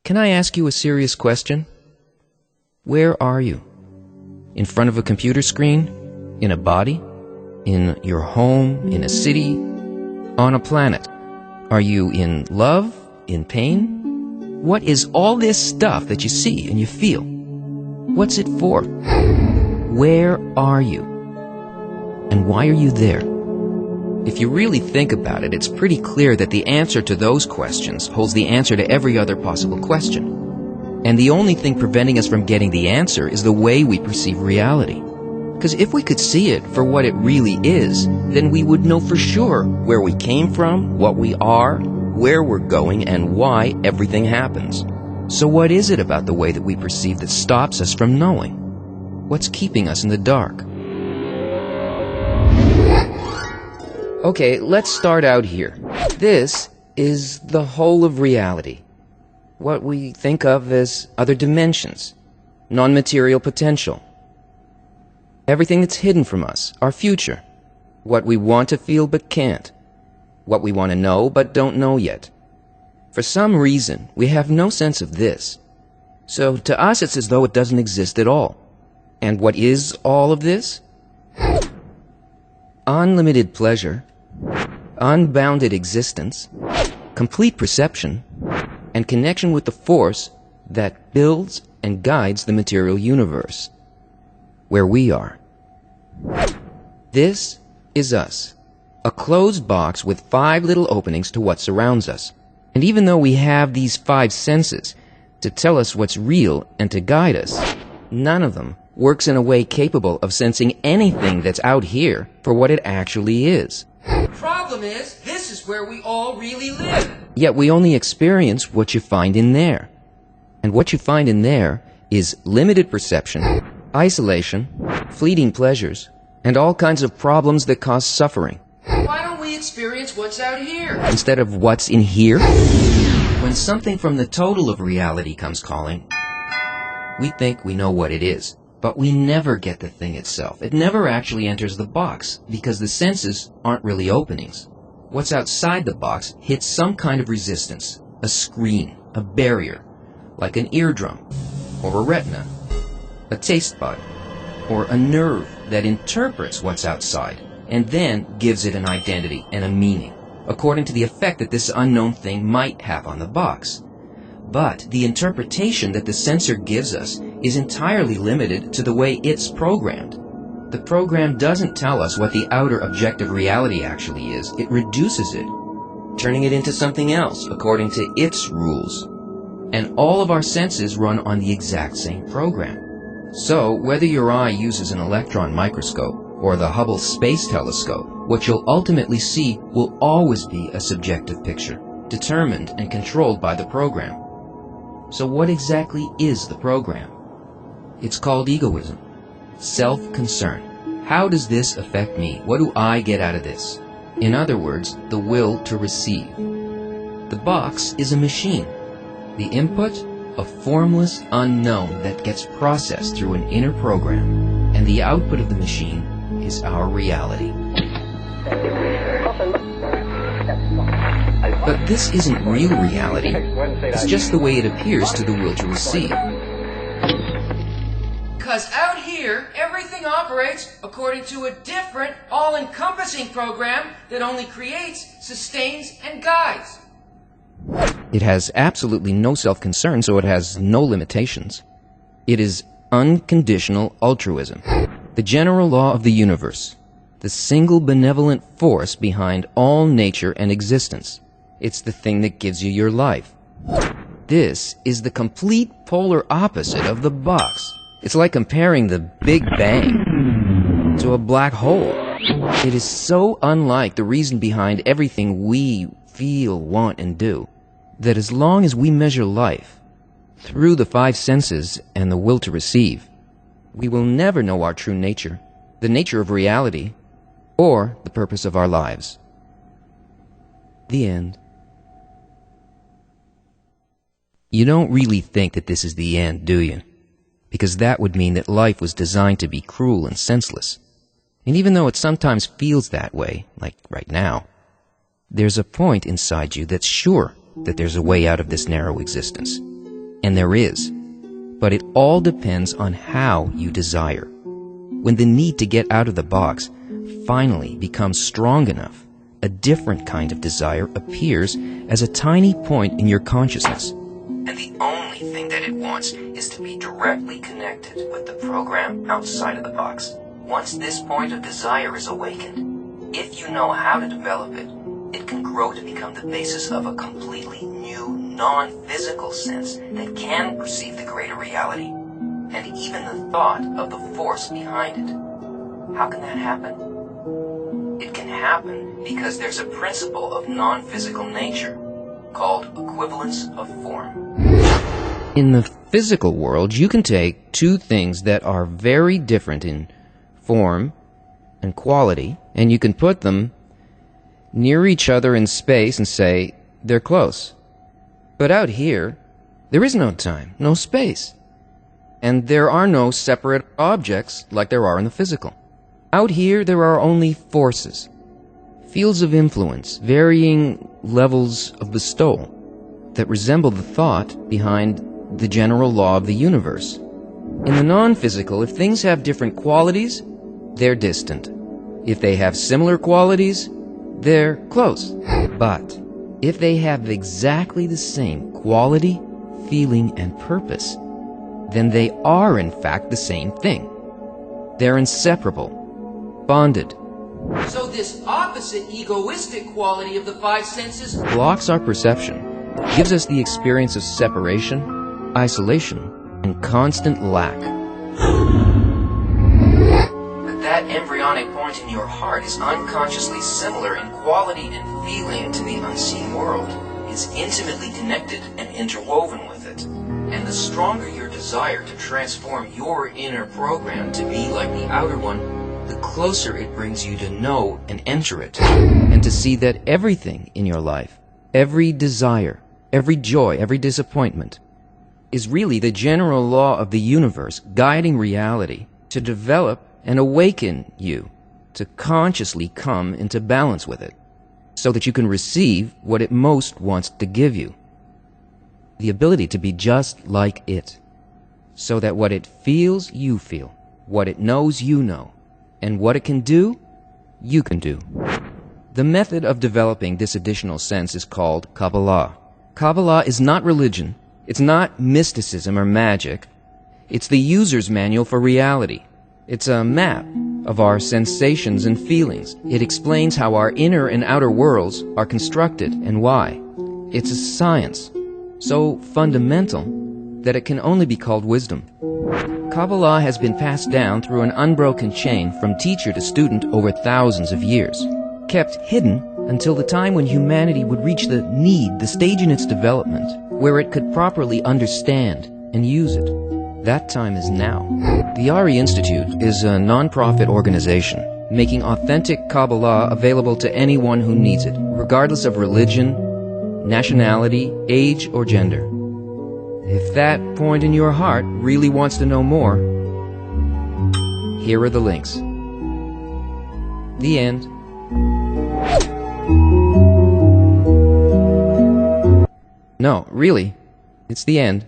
Can I ask you a serious question? Where are you? In front of a computer screen? In a body? In your home? In a city? On a planet? Are you in love? In pain? What is all this stuff that you see and you feel? What's it for? Where are you? And why are you there? If you really think about it, it's pretty clear that the answer to those questions holds the answer to every other possible question. And the only thing preventing us from getting the answer is the way we perceive reality. Because if we could see it for what it really is, then we would know for sure where we came from, what we are, where we're going, and why everything happens. So what is it about the way that we perceive that stops us from knowing? What's keeping us in the dark? Okay, let's start out here. This is the whole of reality. What we think of as other dimensions, non-material potential. Everything that's hidden from us, our future. What we want to feel but can't. What we want to know but don't know yet. For some reason, we have no sense of this. So to us it's as though it doesn't exist at all. And what is all of this? Unlimited pleasure, unbounded existence, complete perception, and connection with the force that builds and guides the material universe, where we are. This is us, a closed box with 5 little openings to what surrounds us. And even though we have these 5 senses to tell us what's real and to guide us, none of them works in a way capable of sensing anything that's out here for what it actually is. The problem is, this is where we all really live. Yet we only experience what you find in there. And what you find in there is limited perception, isolation, fleeting pleasures, and all kinds of problems that cause suffering. Why don't we experience what's out here? Instead of what's in here? When something from the total of reality comes calling, we think we know what it is. But we never get the thing itself. It never actually enters the box, because the senses aren't really openings. What's outside the box hits some kind of resistance, a screen, a barrier, like an eardrum, or a retina, a taste bud, or a nerve that interprets what's outside, and then gives it an identity and a meaning, according to the effect that this unknown thing might have on the box. But the interpretation that the sensor gives us is entirely limited to the way it's programmed. The program doesn't tell us what the outer objective reality actually is. It reduces it, turning it into something else according to its rules. And all of our senses run on the exact same program. So whether your eye uses an electron microscope or the Hubble Space Telescope, what you'll ultimately see will always be a subjective picture, determined and controlled by the program. So what exactly is the program? It's called egoism, self-concern. How does this affect me? What do I get out of this? In other words, the will to receive. The box is a machine. The input, a formless unknown that gets processed through an inner program. And the output of the machine is our reality. But this isn't real reality. It's just the way it appears to the will to receive. Because out here, everything operates according to a different, all-encompassing program that only creates, sustains, and guides. It has absolutely no self-concern, so it has no limitations. It is unconditional altruism, the general law of the universe, the single benevolent force behind all nature and existence. It's the thing that gives you your life. This is the complete polar opposite of the box. It's like comparing the Big Bang to a black hole. It is so unlike the reason behind everything we feel, want, and do, that as long as we measure life through the 5 senses and the will to receive, we will never know our true nature, the nature of reality, or the purpose of our lives. The end. You don't really think that this is the end, do you? Because that would mean that life was designed to be cruel and senseless. And even though it sometimes feels that way, like right now, there's a point inside you that's sure that there's a way out of this narrow existence. and there is. But it all depends on how you desire. When the need to get out of the box finally becomes strong enough, a different kind of desire appears as a tiny point in your consciousness. And the only thing that it wants is to be directly connected with the program outside of the box. Once this point of desire is awakened, if you know how to develop it, it can grow to become the basis of a completely new, non-physical sense that can perceive the greater reality, and even the thought of the force behind it. How can that happen? It can happen because there's a principle of non-physical nature called equivalence of form. In the physical world, you can take two things that are very different in form and quality, and you can put them near each other in space and say they're close. But out here, there is no time, no space. And there are no separate objects like there are in the physical. Out here, there are only forces, fields of influence, varying levels of bestowal that resemble the thought behind the general law of the universe. In the non-physical, if things have different qualities, they're distant. If they have similar qualities, they're close. But if they have exactly the same quality, feeling, and purpose, then they are in fact the same thing. They're inseparable, bonded. So this opposite egoistic quality of the five senses Blocks our perception, gives us the experience of separation, isolation, and constant lack. But that embryonic point in your heart is unconsciously similar in quality and feeling to the unseen world, is intimately connected and interwoven with it. And the stronger your desire to transform your inner program to be like the outer one, the closer it brings you to know and enter it, and to see that everything in your life, every desire, every joy, every disappointment, is really the general law of the universe guiding reality to develop and awaken you to consciously come into balance with it, so that you can receive what it most wants to give you. The ability to be just like it, so that what it feels, you feel, what it knows, you know, and what it can do, you can do. The method of developing this additional sense is called Kabbale. Kabbale is not religion, it's not mysticism or magic, it's the user's manual for reality. It's a map of our sensations and feelings. It explains how our inner and outer worlds are constructed and why. It's a science, so fundamental that it can only be called wisdom. Kabbale has been passed down through an unbroken chain from teacher to student over thousands of years, kept hidden until the time when humanity would reach the stage in its development where it could properly understand and use it. That time is now. The Ari Institute is a non-profit organization making authentic Kabbale available to anyone who needs it, regardless of religion, nationality, age, or gender. If that point in your heart really wants to know more, here are the links. The end. No, really, it's the end.